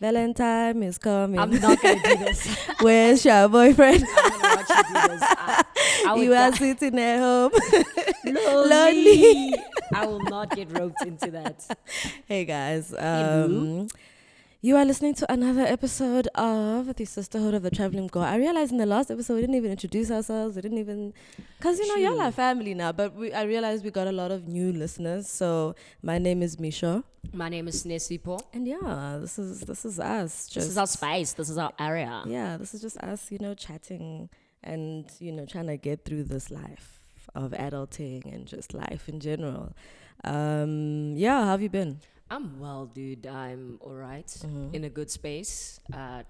Valentine is coming. I'm not gonna do this. Where's your boyfriend? I'm gonna watch you do this. I would You are die. sitting at home. Lonely. I will not get roped into that. Hey guys, Hello. you are listening to another episode of the Sisterhood of the Traveling Mgowo. I realized in the last episode we didn't even introduce ourselves. We didn't even, because y'all are family now. But I realized we got a lot of new listeners. So my name is Misha, My name is Nesipo. and yeah, this is us. This is our space. This is our area. Yeah, this is just us, chatting and trying to get through this life of adulting and just life in general. Yeah, how have you been? I'm well, dude. I'm all right. In a good space.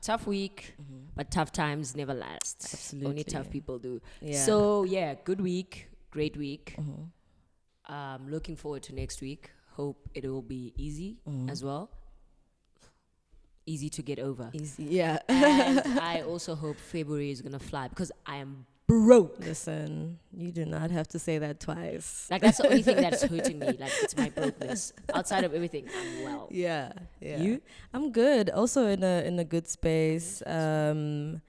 Tough week, but tough times never last. Absolutely. Only tough people do. Yeah. So yeah, good week, great week. Looking forward to next week. Hope it will be easy as well. Easy to get over. Easy, yeah. And I also hope February is gonna fly because I am broke. Listen, you do not have to say that twice. Like that's the only thing that's hurting me. Like it's my brokenness. Outside of everything, I'm well. Yeah. You? I'm good. Also in a good space. I'm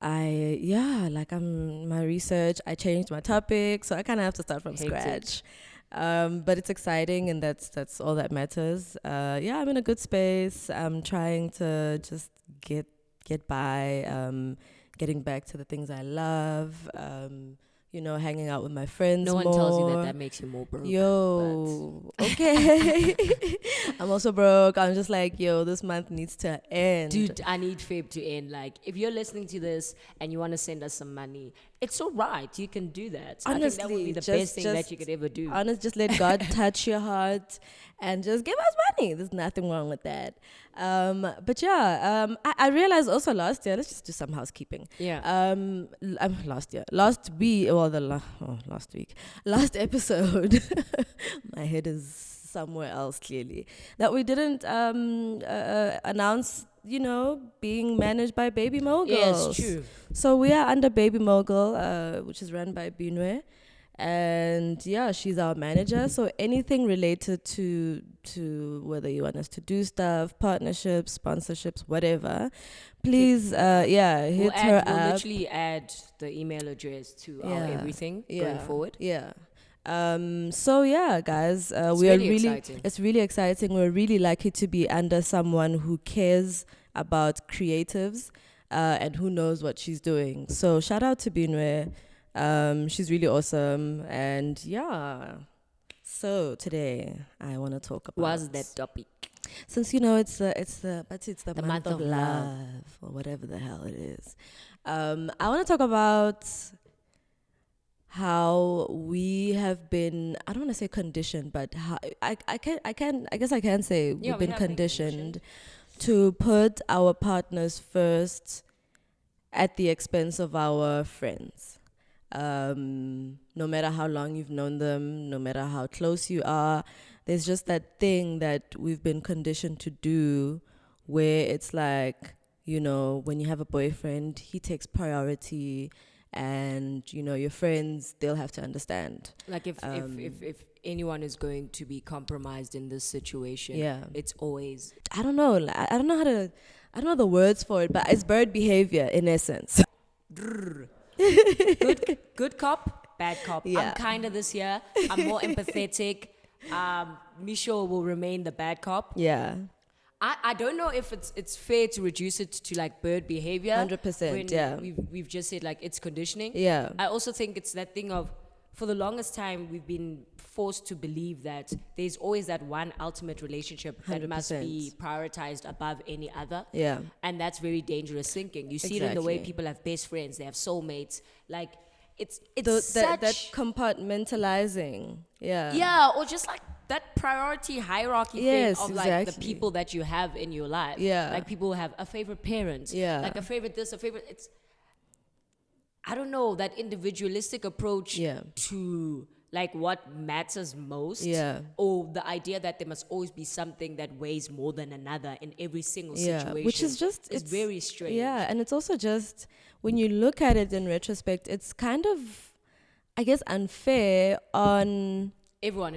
my research. I changed my topic, so I kind of have to start from scratch. But it's exciting, and that's all that matters. I'm in a good space. I'm trying to just get by. Getting back to the things I love. Hanging out with my friends. No one more. tells you that makes you more broke. Okay. I'm also broke. I'm just like, this month needs to end. Dude, I need Feb to end. Like, if you're listening to this and you want to send us some money, it's all right. You can do that. Honestly, I think that would be the best thing that you could ever do. Just let God touch your heart and just give us money. There's nothing wrong with that. I realized also last year, let's just do some housekeeping. Yeah. Last episode, my head is somewhere else clearly, that we didn't announce, being managed by Baby Mogul. Yes, true. So we are under Baby Mogul, which is run by Binwe. And yeah, she's our manager. So anything related to whether you want us to do stuff, partnerships, sponsorships, whatever, please, hit her up. We'll literally add the email address to our everything going forward. Yeah. Guys, it's really exciting. We're really lucky to be under someone who cares about creatives, and who knows what she's doing. So shout out to Binwe. She's really awesome. And so today I want to talk about What's that topic? Since it's the month of love or whatever the hell it is. I want to talk about how we have been, I don't want to say conditioned, but how I guess I can say we've been conditioned to put our partners first at the expense of our friends. No matter how long you've known them, no matter how close you are, there's just that thing that we've been conditioned to do where it's like, when you have a boyfriend, he takes priority, and your friends, they'll have to understand. Like if anyone is going to be compromised in this situation, it's always, I don't know the words for it, but it's bird behavior in essence. good cop, bad cop. Yeah. I'm kind of this year. I'm more empathetic. Misho will remain the bad cop. Yeah. I don't know if it's fair to reduce it to like bird behavior. 100%. Yeah. We've just said like it's conditioning. Yeah. I also think it's that thing of, for the longest time we've been forced to believe that there's always that one ultimate relationship that 100%. must be prioritized above any other. Yeah. And that's very dangerous thinking. You see it in the way people have best friends, they have soulmates. Like it's such that compartmentalizing. Yeah. Yeah, or just like that priority hierarchy Yes, thing of like the exactly. people that you have in your life. Yeah. Like people have a favorite parent. Yeah. Like a favorite this, a favorite, it's, I don't know, that individualistic approach to like what matters most. Yeah. Or the idea that there must always be something that weighs more than another in every single situation. Which is just, it's very strange. Yeah, and it's also just, when you look at it in retrospect, it's kind of, I guess, unfair on everyone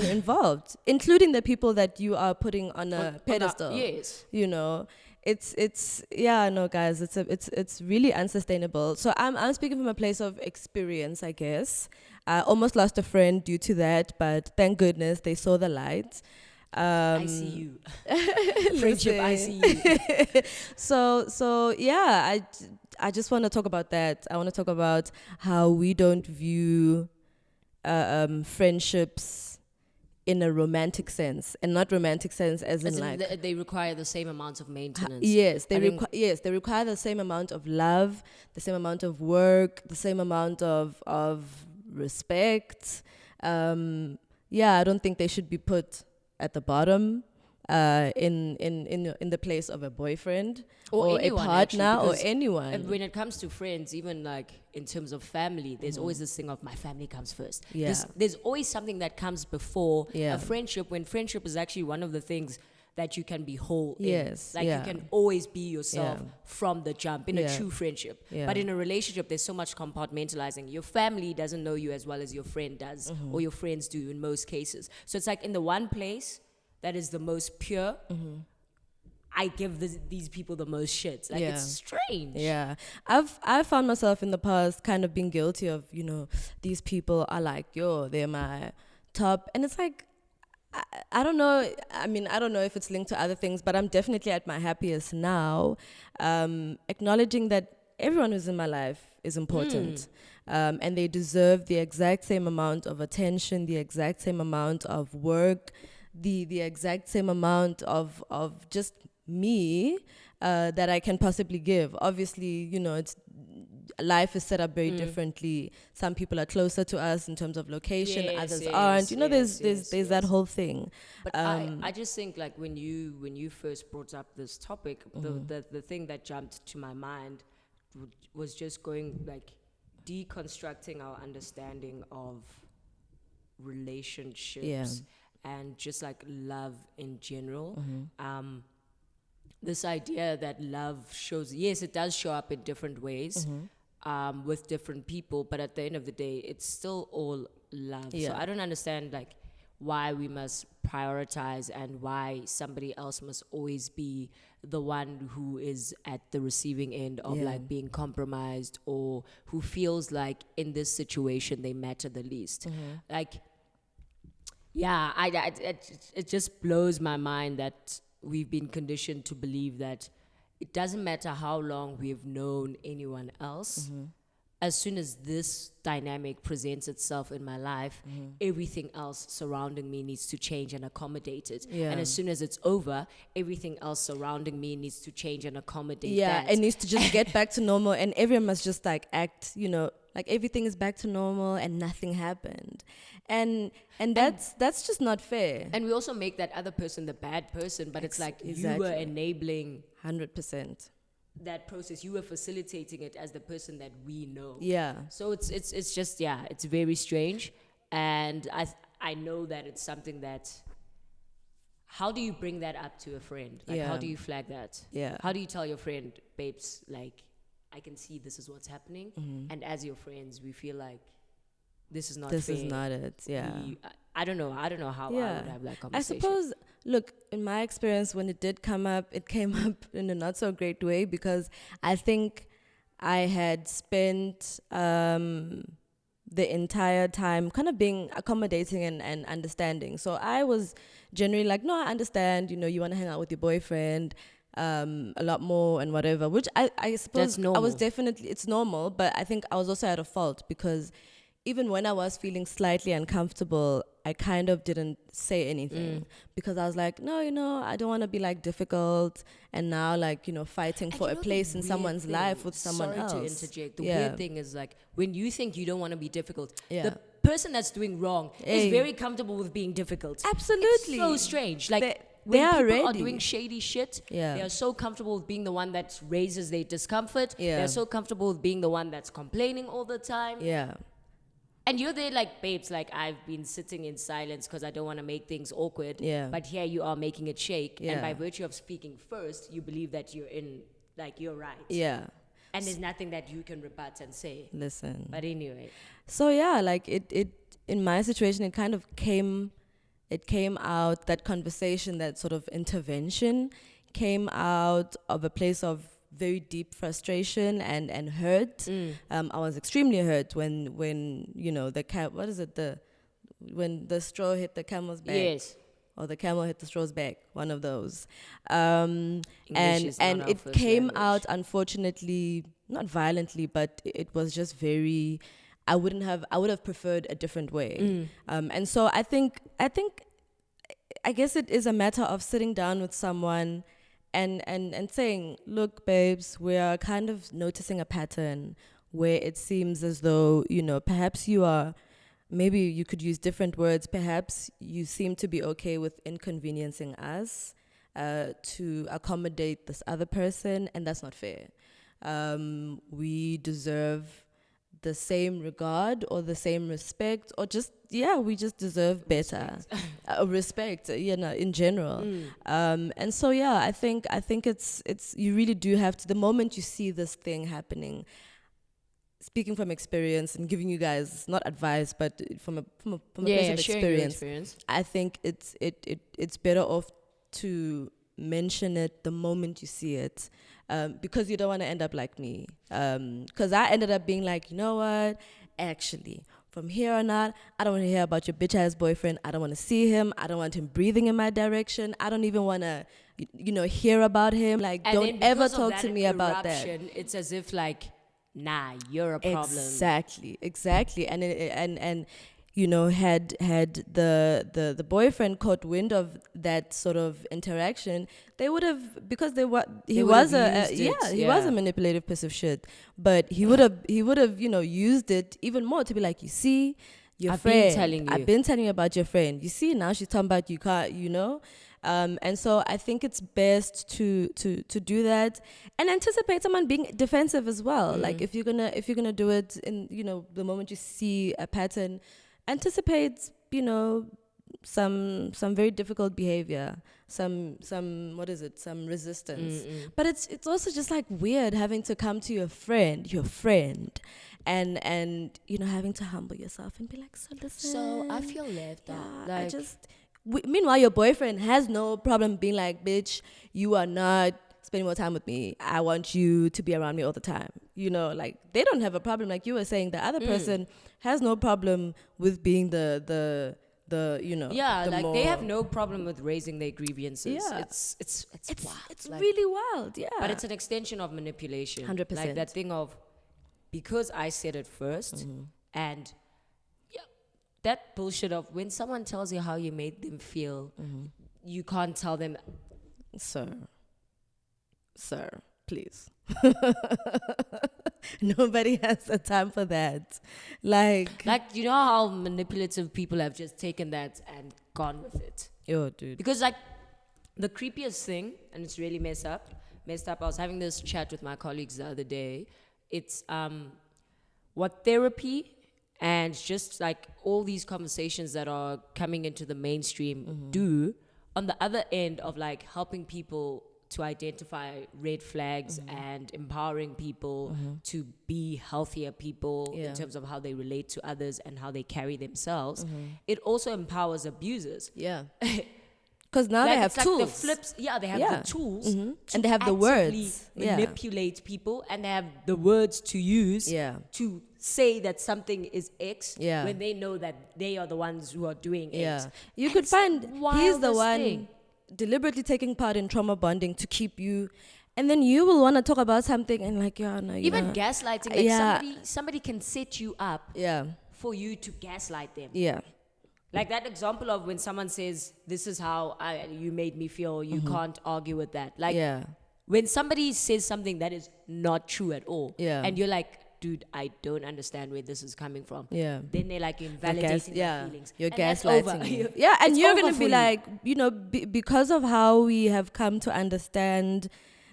involved, including the people that you are putting on a pedestal. Yes. You know, it's yeah, no, guys, it's really unsustainable. So I'm speaking from a place of experience, I guess. I almost lost a friend due to that, but thank goodness they saw the light. I see you. Friendship, I see you. So yeah, I just want to talk about that. I want to talk about how we don't view friendships in a romantic sense, and not romantic sense as in like they require the same amount of maintenance. Yes, they require the same amount of love, the same amount of work, the same amount of respect. I don't think they should be put at the bottom in the place of a boyfriend or anyone, a partner, actually, or anyone. When it comes to friends, even like in terms of family, there's always this thing of my family comes first. Yeah. There's always something that comes before a friendship, when friendship is actually one of the things that you can be whole in. Like you can always be yourself from the jump in a true friendship. But in a relationship, there's so much compartmentalizing. Your family doesn't know you as well as your friend does, or your friends do in most cases. So it's like in the one place that is the most pure, I give these people the most shit. Like it's strange. Yeah, I've found myself in the past kind of being guilty of, you know, these people are like, they're my top, and it's like, I don't know. I mean, I don't know if it's linked to other things, but I'm definitely at my happiest now, acknowledging that everyone who's in my life is important, and they deserve the exact same amount of attention, the exact same amount of work, the exact same amount of just me that I can possibly give. Obviously, you know, life is set up very differently. Some people are closer to us in terms of location, others aren't. You know, there's that whole thing. But I just think, like, when you first brought up this topic, the thing that jumped to my mind was just going, like, deconstructing our understanding of relationships and just like love in general. This idea that love shows, yes, it does show up in different ways with different people, but at the end of the day, it's still all love. So I don't understand, like, why we must prioritize and why somebody else must always be the one who is at the receiving end of like being compromised, or who feels like in this situation they matter the least. Like, it just blows my mind that we've been conditioned to believe that it doesn't matter how long we've known anyone else. As soon as this dynamic presents itself in my life, everything else surrounding me needs to change and accommodate it. And as soon as it's over, everything else surrounding me needs to change and accommodate that. It needs to just get back to normal, and everyone must just like act, you know, like everything is back to normal and nothing happened. And that's just not fair. And we also make that other person the bad person, but it's like you were enabling 100% that process. You were facilitating it as the person that we know. So it's just it's very strange. And I know that it's something that, how do you bring that up to a friend? Like, how do you flag that? How do you tell your friend, babes, like, I can see this is what's happening, and as your friends, we feel like this is not fair. This is not it. I don't know how I would have that conversation. I suppose, look, in my experience, when it did come up, it came up in a not so great way, because I think I had spent the entire time kind of being accommodating and understanding. So I was generally like, no, I understand, you know, you want to hang out with your boyfriend a lot more and whatever, which I suppose I was definitely, it's normal, but I think I was also at a fault, because even when I was feeling slightly uncomfortable, I kind of didn't say anything, because I was like, no, you know, I don't want to be like difficult and now like, you know, fighting for a place in someone's life with someone else. Sorry to interject. The weird thing is, like, when you think you don't want to be difficult, the person that's doing wrong is very comfortable with being difficult. Absolutely. It's so strange. Like, when people are doing shady shit, they are so comfortable with being the one that raises their discomfort. They're so comfortable with being the one that's complaining all the time. And you're there like, babes, like, I've been sitting in silence because I don't want to make things awkward. But here you are making it shake. And by virtue of speaking first, you believe that you're right. And there's nothing that you can rebut and say. Listen. But anyway. So like it in my situation, it kind of came out, that conversation, that sort of intervention came out of a place of very deep frustration and hurt. I was extremely hurt when you know, when the straw hit the camel's back. Yes. Or the camel hit the straw's back, one of those. And it came out, unfortunately, not violently, but it was just very, I would have preferred a different way. And so I guess it is a matter of sitting down with someone and saying, look, babes, we are kind of noticing a pattern where it seems as though, you know, perhaps you are, maybe you could use different words. Perhaps you seem to be okay with inconveniencing us to accommodate this other person, and that's not fair. We deserve the same regard or the same respect, or just, we just deserve better respect, you know, in general. And so, I think it's you really do have to, the moment you see this thing happening, speaking from experience and giving you guys not advice, but from a place of experience, I think it's better off to mention it the moment you see it, because you don't want to end up like me. Because I ended up being like, you know what? Actually, from here on out, I don't want to hear about your bitch ass boyfriend. I don't want to see him. I don't want him breathing in my direction. I don't even want to, you know, hear about him. Like, and don't ever talk to me about that. It's as if like, nah, you're a problem. Exactly. And you know, had the boyfriend caught wind of that sort of interaction, they would have, because he was a manipulative piece of shit, but he would have you know, used it even more to be like, you see, I've been telling you about your friend. You see, now she's talking about you, can't, you know. And so I think it's best to do that and anticipate someone being defensive as well. Like if you're gonna do it in, you know, the moment you see a pattern, anticipate, you know, some very difficult behavior, some resistance. But it's also just like weird having to come to your friend, and you know, having to humble yourself and be like, so listen. So I feel left out. Like, meanwhile, your boyfriend has no problem being like, bitch, you are not spending more time with me. I want you to be around me all the time. You know, like, they don't have a problem. Like you were saying, the other person has no problem with being the you know. Yeah, like they have no problem with raising their grievances. Yeah. It's wild. It's like, really wild, yeah. But it's an extension of manipulation. 100%. Like that thing of, because I said it first, and that bullshit of when someone tells you how you made them feel, you can't tell them, sir, please. Nobody has the time for that. Like, you know how manipulative people have just taken that and gone with it. Yo, dude. Because like the creepiest thing, and it's really messed up. I was having this chat with my colleagues the other day. It's what therapy and just like all these conversations that are coming into the mainstream do on the other end of like helping people to identify red flags and empowering people to be healthier people in terms of how they relate to others and how they carry themselves. It also empowers abusers. Yeah. Because now they have tools. Like the flips, they have the tools. And they have the words. Manipulate people, and they have the words to use to say that something is X when they know that they are the ones who are doing X. You could find he's the one deliberately taking part in trauma bonding to keep you, and then you will want to talk about something and like, even gaslighting, like somebody can set you up for you to gaslight them. Like that example of when someone says, this is how you made me feel, you can't argue with that. Like when somebody says something that is not true at all, and you're like, dude, I don't understand where this is coming from. Then they're like invalidating their feelings. You're gaslighting you. And you're going to be like, you know, because of how we have come to understand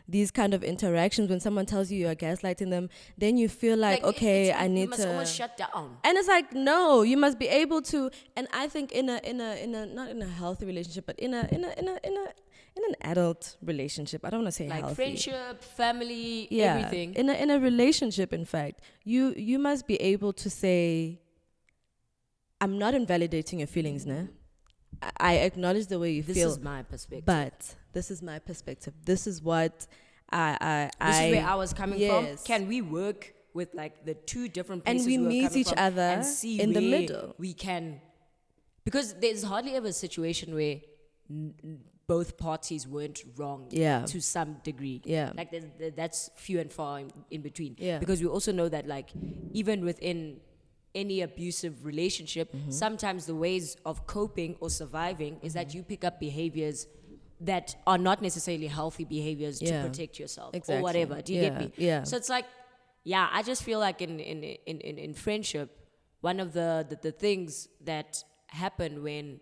these kind of interactions, when someone tells you you're gaslighting them, then you feel like okay, I need to. You must almost shut down. And it's like, no, you must be able to. And I think in a not in a healthy relationship, but in an adult relationship, I don't want to say like healthy. Friendship, family, everything. In a relationship, in fact, you must be able to say, I'm not invalidating your feelings, no. I acknowledge the way you feel. This is my perspective. But this is my perspective. This is what this is where I was coming from. Can we work with like the two different places and we meet each other and see in the middle? We can, because there's hardly ever a situation where both parties weren't wrong to some degree. Like that's few and far in between. Because we also know that like even within any abusive relationship, sometimes the ways of coping or surviving is that you pick up behaviors that are not necessarily healthy behaviors to protect yourself or whatever. Do you get me? So it's like, I just feel like in friendship, one of the things that happen when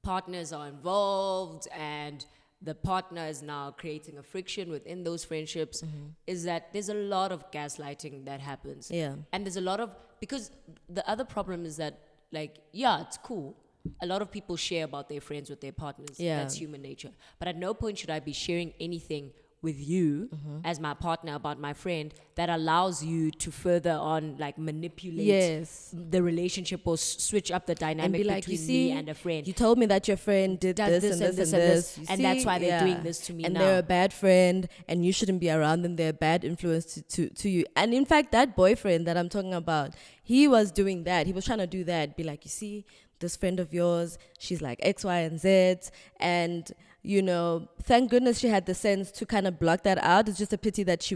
partners are involved and the partner is now creating a friction within those friendships is that there's a lot of gaslighting that happens. And there's a lot of, because the other problem is that like, it's cool. A lot of people share about their friends with their partners. That's human nature. But at no point should I be sharing anything with you as my partner about my friend that allows you to further on like manipulate the relationship or switch up the dynamic like, between me and a friend. You told me that your friend did this and this and this. And that's why they're doing this to me and now. And they're a bad friend and you shouldn't be around them. They're a bad influence to you. And in fact, that boyfriend that I'm talking about, he was doing that. He was trying to do that. Be like, you see, this friend of yours, she's like X, Y, and Z. And you know, thank goodness she had the sense to kind of block that out. It's just a pity that she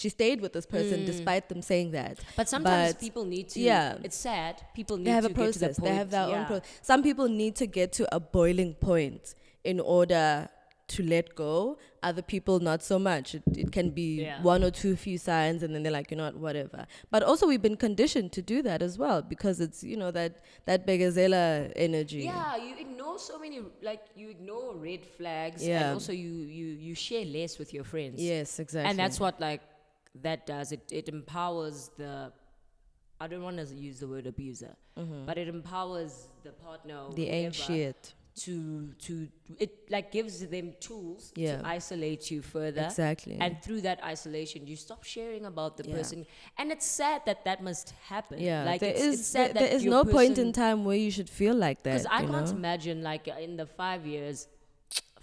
stayed with this person despite them saying that. But sometimes people need to, it's sad, people need to have a get process. to the point. They have their own process. Some people need to get to a boiling point in order to let go. Other people, not so much. It can be one or two few signs and then they're like, you know what, whatever. But also we've been conditioned to do that as well because it's, you know, that Begazela energy. Yeah, you ignore so many, like you ignore red flags and also you share less with your friends. Yes, exactly. And that's what like that does. It empowers the, I don't want to use the word abuser, but it empowers the partner or the ain't shit. To it like gives them tools to isolate you further. Exactly. And through that isolation, you stop sharing about the person. And it's sad that must happen. Yeah. Like it's sad there is no point in time where you should feel like that. Because I can't imagine like in the 5 years,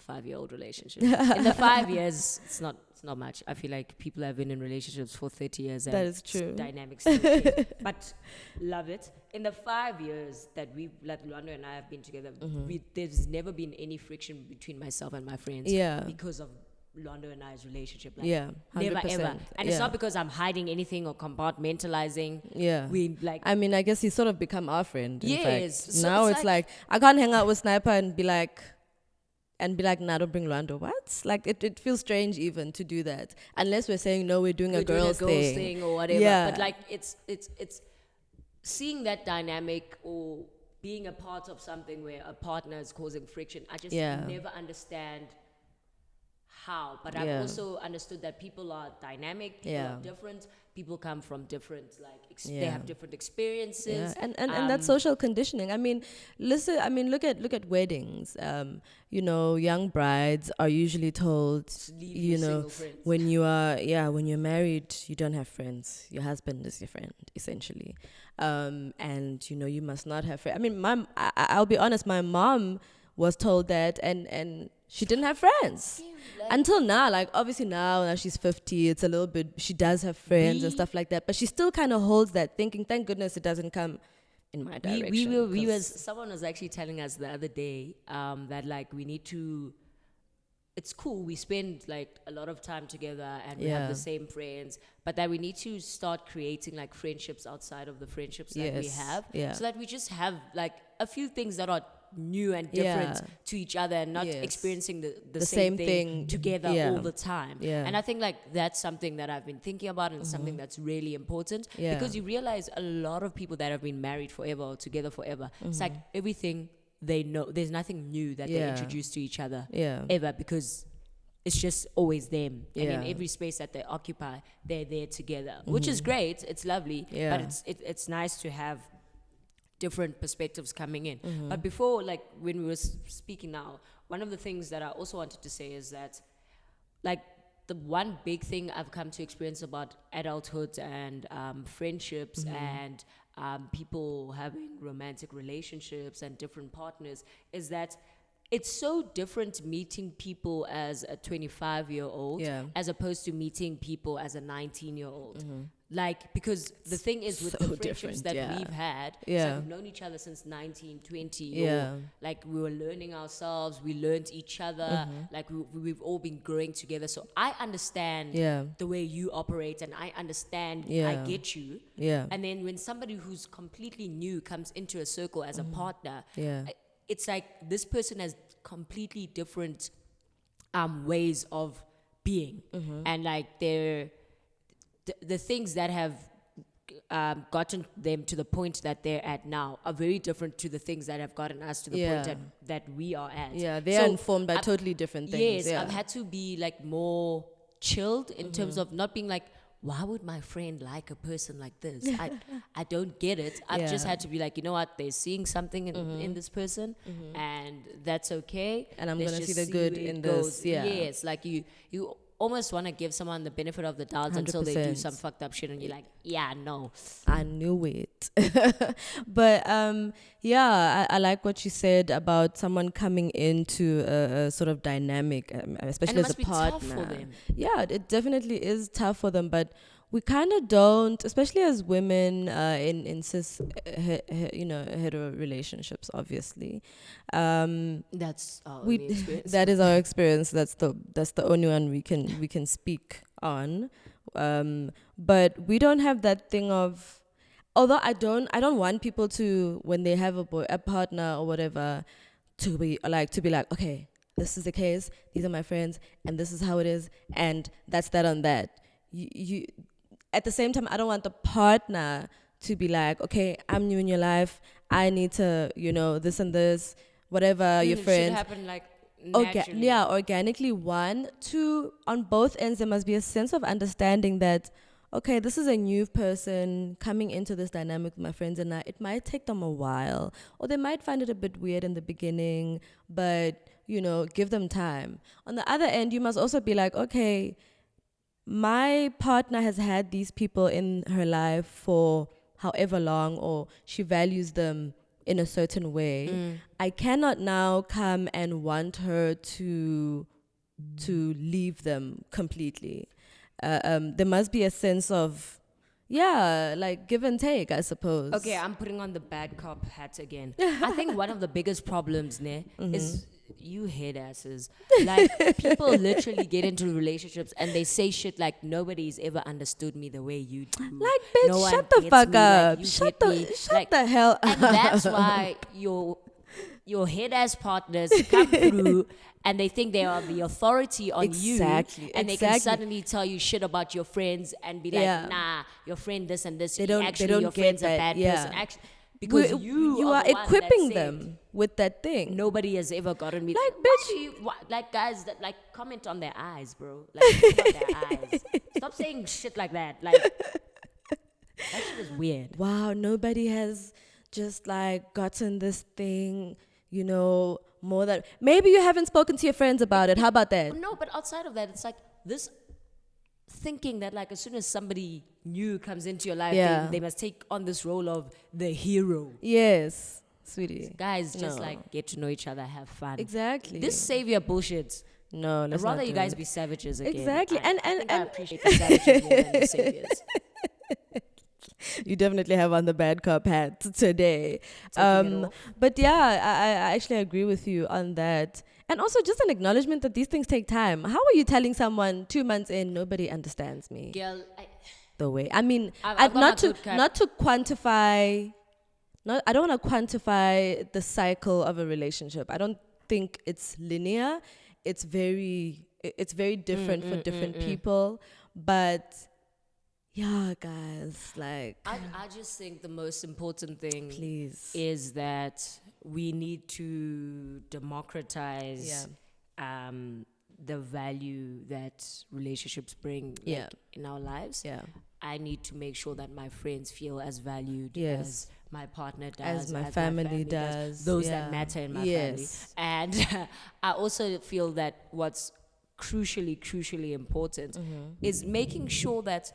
5-year-old relationship. In the 5 years, it's not much. I feel like people have been in relationships for 30 years. And that is true. Dynamics still change. But love it. In the 5 years that Lwando and I have been together, there's never been any friction between myself and my friends because of Lwando and I's relationship. Like, 100%. Never ever. And it's not because I'm hiding anything or compartmentalizing. We like. I mean, I guess he's sort of become our friend. Yes. So now it's like I can't hang out with Sniper and be like, nah, don't bring Lwando. What? Like, it feels strange even to do that. Unless we're saying, no, we're doing a girls thing or whatever. Yeah. But, like, it's seeing that dynamic or being a part of something where a partner is causing friction. I just never understand how. But I've also understood that people are dynamic, people are different. People come from different, like, they have different experiences. And that's social conditioning. I mean, look at weddings. You know, young brides are usually told, you know, when you're married, you don't have friends. Your husband is your friend, essentially. And, you know, you must not have friends. I mean, I'll be honest, my mom was told that and she didn't have friends until now. Like, obviously now she's 50, it's a little bit, she does have friends and stuff like that, but she still kind of holds that thinking, thank goodness it doesn't come in my direction. Someone was actually telling us the other day that like we need to, it's cool, we spend like a lot of time together and we have the same friends, but that we need to start creating like friendships outside of the friendships that we have, so that we just have like a few things that are new and different to each other and not experiencing the same thing together all the time. And I think like that's something that I've been thinking about and something that's really important because you realize a lot of people that have been married forever or together forever, it's like everything they know, there's nothing new that they introduce to each other ever, because it's just always them. And in every space that they occupy, they're there together, which is great, it's lovely, but it's nice to have different perspectives coming in. But before, like when we were speaking now, one of the things that I also wanted to say is that like the one big thing I've come to experience about adulthood and friendships and people having romantic relationships and different partners is that it's so different meeting people as a 25-year-old as opposed to meeting people as a 19-year-old. Like, because the thing is with the friendships that we've had, so we've known each other since 19, 20, or like we were learning ourselves, we learned each other, like we've all been growing together. So I understand the way you operate, and I understand, I get you. And then when somebody who's completely new comes into a circle as a partner, it's like this person has completely different ways of being. And like the things that have gotten them to the point that they're at now are very different to the things that have gotten us to the point that we are at. Yeah, they are informed by totally different things. Yes, I've had to be like more chilled in terms of not being like, why would my friend like a person like this? I don't get it. I've just had to be like, you know what? They're seeing something in this person, and that's okay. And I'm going to see the good in this. Yeah. Yes, like you almost want to give someone the benefit of the doubt 100%. Until they do some fucked up shit, and you're like, yeah, no. I knew it. But I like what you said about someone coming into a sort of dynamic, especially as a partner. And it must be tough for them. Yeah, it definitely is tough for them, but we kind of don't, especially as women in cis, hetero relationships. Obviously, that's our only experience. That is our experience. That's the only one we can speak on. But we don't have that thing of. Although I don't want people to, when they have a partner or whatever, to be like, okay, this is the case. These are my friends, and this is how it is, and that's that on that. You at the same time, I don't want the partner to be like, okay, I'm new in your life. I need to, this and this, whatever, your friends. It should happen like naturally. Organically. 1, 2, on both ends, there must be a sense of understanding that, okay, this is a new person coming into this dynamic with my friends, and it might take them a while, or they might find it a bit weird in the beginning, but, give them time. On the other end, you must also be like, okay, my partner has had these people in her life for however long, or she values them in a certain way. I cannot now come and want her to leave them completely. There must be a sense of, like give and take, I suppose. Okay, I'm putting on the bad cop hat again. I think one of the biggest problems is you head asses. Like, people literally get into relationships and they say shit like, nobody's ever understood me the way you do. Like, bitch, shut the fuck up. Shut the hell up. And that's why your head ass partners come through and they think they are the authority on you. And they can suddenly tell you shit about your friends and be like, nah, your friend this and this. They don't your friend's a bad person. Actually, because you are equipping them with that thing. Nobody has ever gotten me. Like, bitch. Like, guys, that like comment on their eyes, bro. Like, comment on their eyes. Stop saying shit like that. Like, that shit is weird. Wow, nobody has just like gotten this thing, more than maybe you haven't spoken to your friends about it. How about that? No, but outside of that, it's like this thinking that like as soon as somebody new comes into your life, they must take on this role of the hero. Yes, sweetie. Guys, just like get to know each other, have fun. Exactly. This savior bullshit. No, let's rather not you guys be savages again. Exactly. And I appreciate the savages more than the saviors. You definitely have on the bad cop hat today. But I actually agree with you on that. And also just an acknowledgement that these things take time. How are you telling someone 2 months in, nobody understands me? Girl, the way. I mean, not to quantify, I don't want to quantify the cycle of a relationship. I don't think it's linear. It's very different for different people. But yeah, guys, like I just think the most important thing please is that we need to democratize the value that relationships bring in our lives. Yeah. I need to make sure that my friends feel as valued as my partner does, as my family does. Those that matter in my family. And I also feel that what's crucially important is making sure that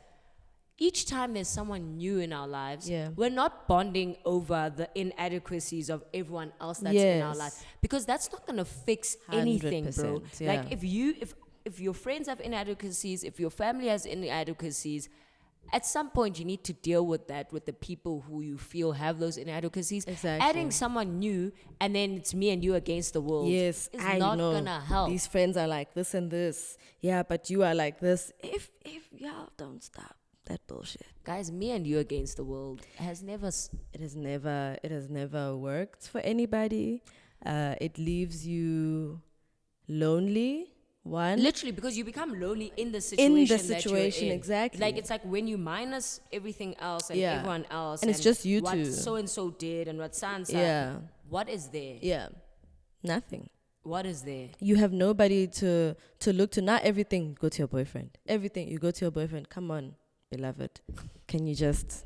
each time there's someone new in our lives, we're not bonding over the inadequacies of everyone else that's in our life, because that's not going to fix anything, bro. Like if your friends have inadequacies, if your family has inadequacies, at some point you need to deal with that with the people who you feel have those inadequacies. Exactly. Adding someone new and then it's me and you against the world is not gonna help. These friends are like this and this. Yeah, but you are like this. If y'all don't stop that bullshit. Guys, me and you against the world it has never worked for anybody. It leaves you lonely. Literally, because you become lonely in the situation that you're in. Exactly. Like, it's like when you minus everything else and everyone else, and it's just you what two. What so and so did and what Sansa. What is there? Yeah, nothing. What is there? You have nobody to look to. Not everything go to your boyfriend. Everything you go to your boyfriend. Come on, beloved, can you just?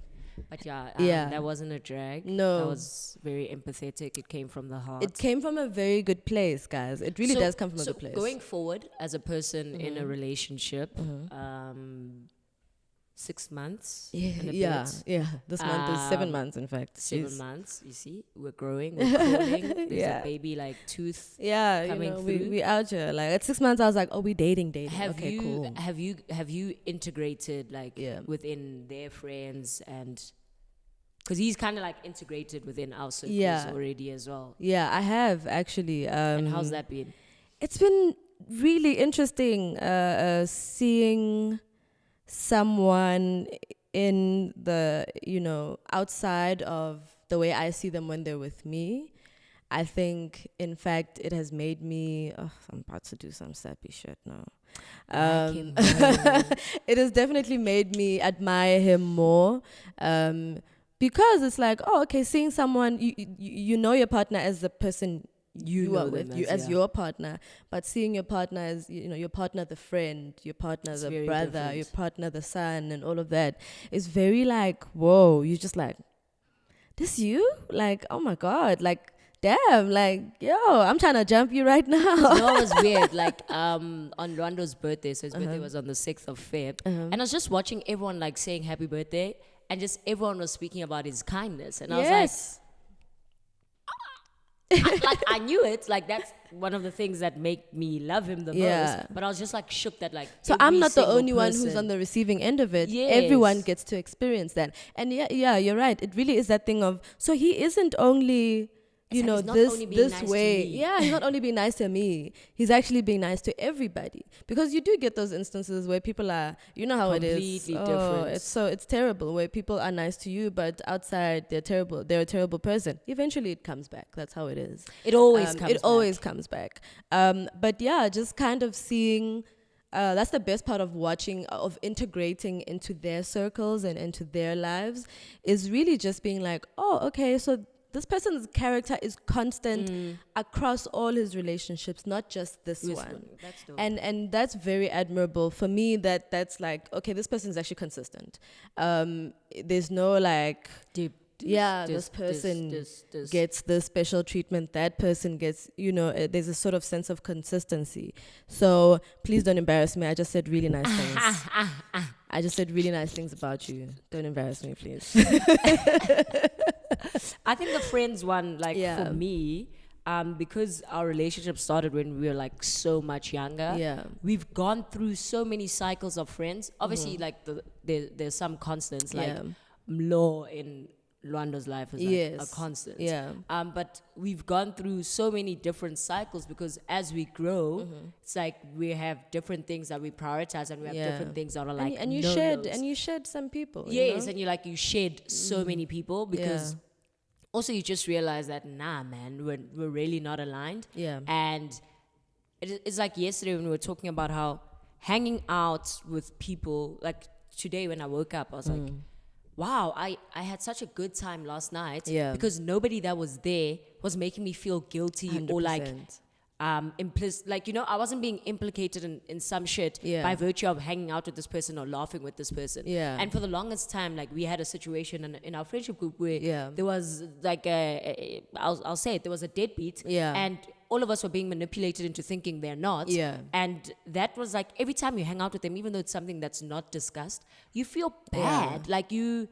But that wasn't a drag. No. That was very empathetic. It came from the heart. It came from a very good place, guys. It really does come from a good place. Going forward, as a person in a relationship, 6 months. Yeah. This month is 7 months, in fact. 7 months. You see, we're growing, we're crawling. There's a baby like tooth. Yeah, coming through. we out here. Like at 6 months, I was like, oh, we dating. Cool. Have you integrated within their friends and? Because he's kind of like integrated within our circles already as well. Yeah, I have actually. And how's that been? It's been really interesting seeing someone in the, outside of the way I see them when they're with me. I think, in fact, it has made me... Oh, I'm about to do some sappy shit now. It has definitely made me admire him more. Because it's like, oh, okay, seeing someone, you know your partner as the person you are with, as your partner, but seeing your partner as, your partner the friend, your partner the brother, different. Your partner the son, and all of that is very like, whoa, you're just like, this you? Like, oh my God, like, damn, like, yo, I'm trying to jump you right now. You know, it was weird, like, on Rwando's birthday, so his birthday was on the 6th of Feb, and I was just watching everyone, like, saying happy birthday, and just everyone was speaking about his kindness. And I was like, I knew it. Like, that's one of the things that make me love him the most. But I was just like shook that so I'm not the only one who's on the receiving end of it. Yes. Everyone gets to experience that. And yeah, you're right. It really is that thing of, so he isn't only... this way. Yeah, he's not only being nice to me, he's actually being nice to everybody. Because you do get those instances where people are, you know how completely it is. Different. It's terrible where people are nice to you, but outside they're terrible. They're a terrible person. Eventually it comes back. That's how it is. It always comes back. But yeah, just kind of seeing... that's the best part of watching, of integrating into their circles and into their lives, is really just being like, oh, okay, so this person's character is constant across all his relationships, not just this one. That's dope. And that's very admirable for me. That's like, okay, this person is actually consistent. There's no like, this person gets this special treatment. That person gets, there's a sort of sense of consistency. So please don't embarrass me. I just said really nice things. I just said really nice things about you. Don't embarrass me, please. I think the friends one, for me, because our relationship started when we were like so much younger, we've gone through so many cycles of friends. Obviously, like there's some constants, like Mlo in Lwando's life is like a constant. But we've gone through so many different cycles because as we grow, it's like we have different things that we prioritize and we have different things that are like and you shed some people. Yes, and you shed so many people because also you just realize that man, we're really not aligned. And it's like yesterday when we were talking about how hanging out with people, like today when I woke up, I was like, wow, I had such a good time last night because nobody that was there was making me feel guilty 100%. Or like implicit, like, you know, I wasn't being implicated in some shit by virtue of hanging out with this person or laughing with this person. And for the longest time, like, we had a situation in our friendship group where there was like I'll say it, there was a deadbeat, and all of us were being manipulated into thinking they're not. And that was like, every time you hang out with them, even though it's something that's not discussed, you feel bad. Like you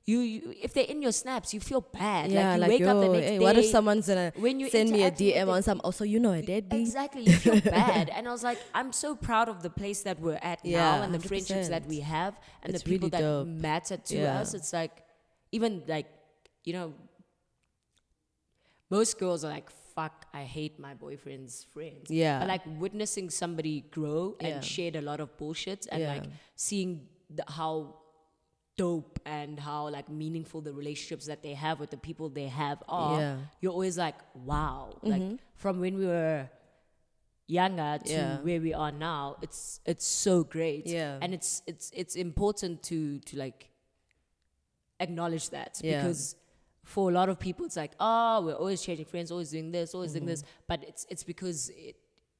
if they're in your snaps, you feel bad. Like, you wake up the next day. What if someone's gonna send me a DM on some, also, you know, a deadbeat? Exactly, you feel bad. And I was like, I'm so proud of the place that we're at now, and the 100%. Friendships that we have, and it's the people really that matter to us. It's like, even like, you know, most girls are like, fuck, I hate my boyfriend's friends. But like, witnessing somebody grow and shed a lot of bullshit, and like seeing how dope and how like meaningful the relationships that they have with the people they have are, you're always like, wow. Like, from when we were younger to where we are now, it's so great. And it's important to like acknowledge that, because for a lot of people it's like, oh, we're always changing friends, always doing this, always doing this, but it's because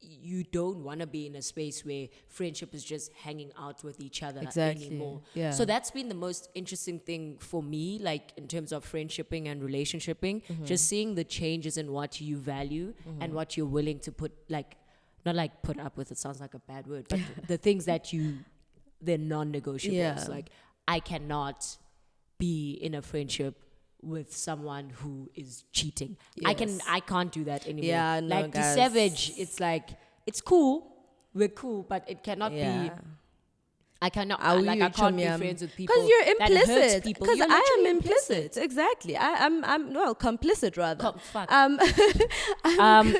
you don't want to be in a space where friendship is just hanging out with each other anymore. So that's been the most interesting thing for me, like in terms of friendshipping and relationshiping, just seeing the changes in what you value and what you're willing to put, like, not like put up with, it sounds like a bad word, but the things that they're non-negotiables. Like, I cannot be in a friendship with someone who is cheating. I can't do that anymore. Like, the savage, it's like, it's cool, we're cool, but it cannot be. I cannot. I can't be friends with people because you're implicit. Because I am implicit. Exactly. I'm complicit rather.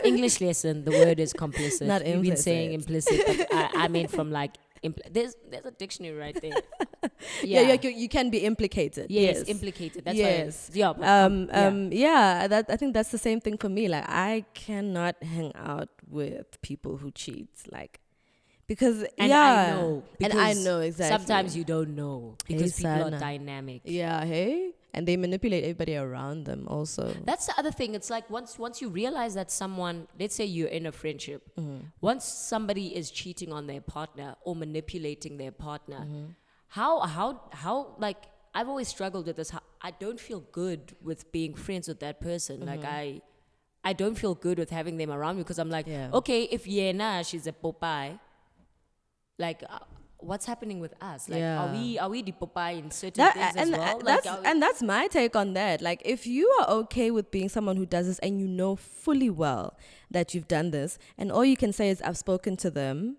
English lesson. The word is complicit. Not implicit. You've been saying implicit, but I meant from like. There's a dictionary right there. You can be implicated. Yes, implicated. That's I think that's the same thing for me. Like, I cannot hang out with people who cheat. Like, because I know exactly. Sometimes you don't know because people are dynamic. And they manipulate everybody around them also. That's the other thing. It's like, once you realize that someone, let's say you're in a friendship, once somebody is cheating on their partner or manipulating their partner, how like, I've always struggled with this. I don't feel good with being friends with that person. Like, I don't feel good with having them around me, because I'm like, okay, if Yena, she's a Popeye, like, what's happening with us? Like, are we the Popeye in certain things as well? And that's my take on that. Like, if you are okay with being someone who does this, and you know fully well that you've done this, and all you can say is, I've spoken to them,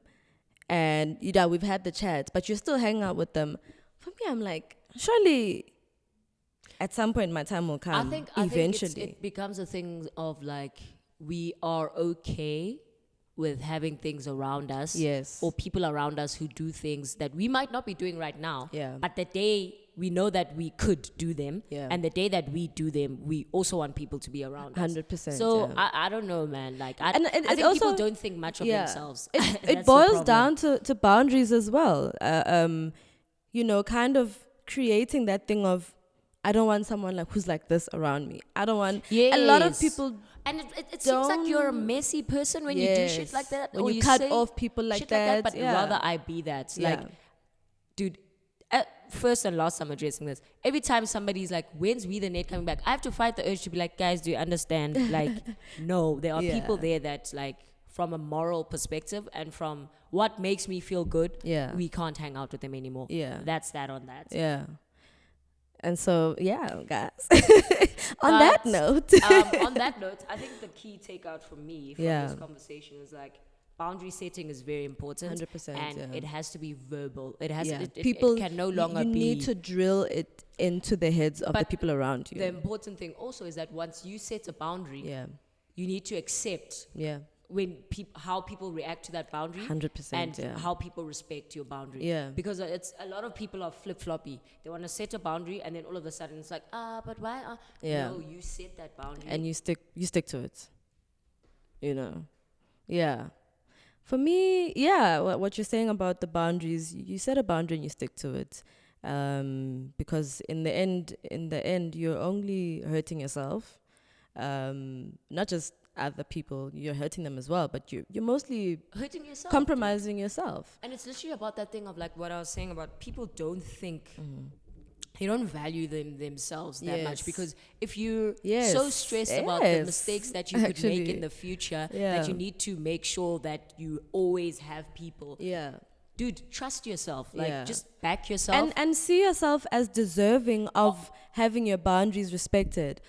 and we've had the chat, but you're still hanging out with them. For me, I'm like, surely at some point my time will come. I think eventually it becomes a thing of like, we are okay with having things around us, or people around us who do things that we might not be doing right now, but the day we know that we could do them, and the day that we do them, we also want people to be around 100%. us. So I don't know, man. Like, I think also, people don't think much of themselves. It boils down to boundaries as well. Kind of creating that thing of, I don't want someone like who's like this around me. I don't want a lot of people. And it seems like you're a messy person when you do shit like that. When you cut off people like that. But rather I be that. Like, dude, first and last I'm addressing this. Every time somebody's like, when's We The Net coming back? I have to fight the urge to be like, guys, do you understand? Like, no, there are people there that, like, from a moral perspective and from what makes me feel good, we can't hang out with them anymore. That's that on that. And so, guys, on that note, I think the key takeout for me from this conversation is like, boundary setting is very important. 100%. And it has to be verbal. It has people, it can no longer be. You need to drill it into the heads of the people around you. The important thing also is that once you set a boundary, you need to accept how people react to that boundary, 100%, and how people respect your boundary. Because it's a lot of people are flip-floppy. They want to set a boundary, and then all of a sudden it's like, but why? No, you set that boundary, and you stick to it. For me, what you're saying about the boundaries, you set a boundary and you stick to it, because in the end, you're only hurting yourself. Not just other people, you're hurting them as well, but you're mostly hurting yourself, compromising yourself. And it's literally about that thing of like what I was saying about people don't think they don't value themselves that much, because if you're so stressed about the mistakes that you could make in the future, that you need to make sure that you always have people. Dude, trust yourself. Like, just back yourself. And see yourself as deserving of having your boundaries respected.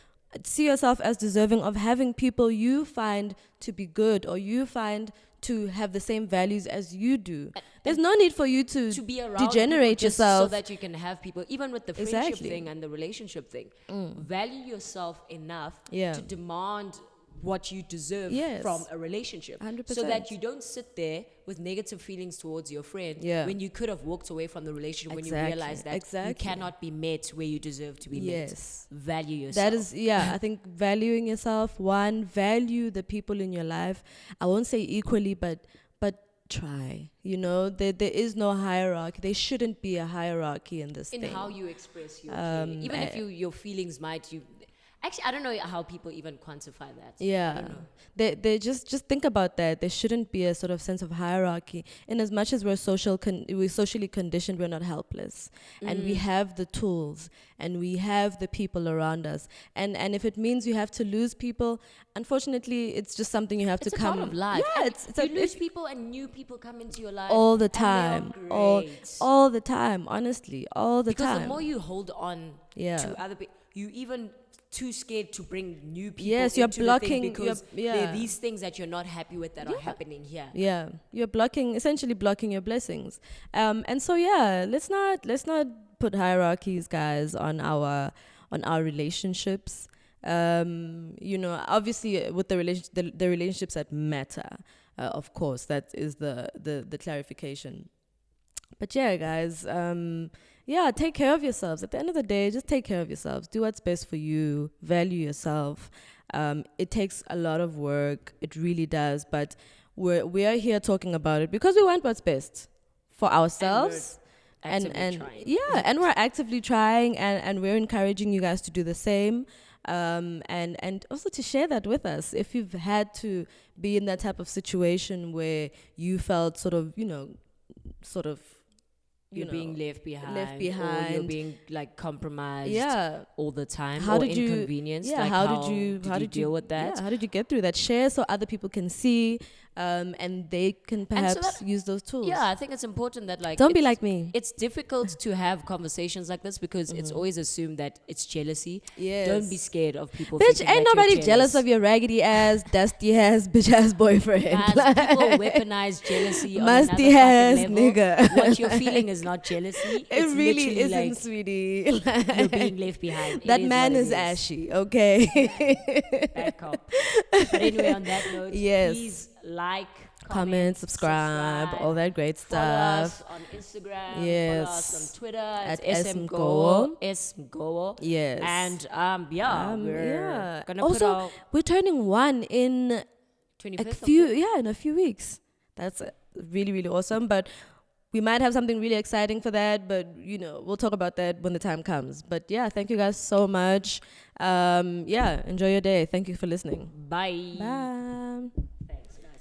See yourself as deserving of having people you find to be good, or you find to have the same values as you do. There's no need for you to be around degenerate yourself, so that you can have people, even with the friendship thing and the relationship thing. Value yourself enough to demand what you deserve from a relationship. 100%. So that you don't sit there with negative feelings towards your friend when you could have walked away from the relationship when you realize that you cannot be met where you deserve to be met. Value yourself. That is, I think valuing yourself, value the people in your life. I won't say equally, but try. You know, there is no hierarchy. There shouldn't be a hierarchy in this thing. In how you express your feelings. Even if your feelings actually, I don't know how people even quantify that. Yeah. They just think about that. There shouldn't be a sort of sense of hierarchy. In as much as we're socially conditioned, we're not helpless. And we have the tools, and we have the people around us. And if it means you have to lose people, unfortunately, it's just something you have to come. It's a part of life. Yeah, you lose people and new people come into your life. All the time. All the time, honestly. All the time. Because the more you hold on to other people, you even too scared to bring new people you're into blocking the thing, because there are these things that you're not happy with that are happening here. You're essentially blocking your blessings. And so let's not put hierarchies, guys, on our relationships. Obviously with the relationships that matter, of course, that is the clarification. But guys, take care of yourselves. At the end of the day, just take care of yourselves. Do what's best for you. Value yourself. It takes a lot of work. It really does. But we are here talking about it because we want what's best for ourselves. And we're actively trying, and we're encouraging you guys to do the same. And also to share that with us. If you've had to be in that type of situation where you felt sort of you're being left behind, or you're being like compromised all the time, how or did inconvenienced. You, how did you deal with that? How did you get through that? Share so other people can see, and they can perhaps use those tools. I think it's important that don't be like me. It's difficult to have conversations like this because it's always assumed that it's jealousy. Don't be scared of people. Bitch, ain't nobody jealous of your raggedy ass, dusty ass, bitch ass boyfriend. People weaponize jealousy. Musty ass nigga. What you're feeling is not jealousy. It really isn't, sweetie. You're being left behind. That man is ashy, okay? Bad cop. But anyway, on that note, please like, comment, subscribe, all that great stuff. Follow us on Instagram. Follow us on Twitter at Mgowo. Mgowo. Yes. And we're gonna also we're turning 1 in 25th in a few weeks. That's really, really awesome. But we might have something really exciting for that, but we'll talk about that when the time comes. But thank you guys so much. Enjoy your day. Thank you for listening. Bye. Bye.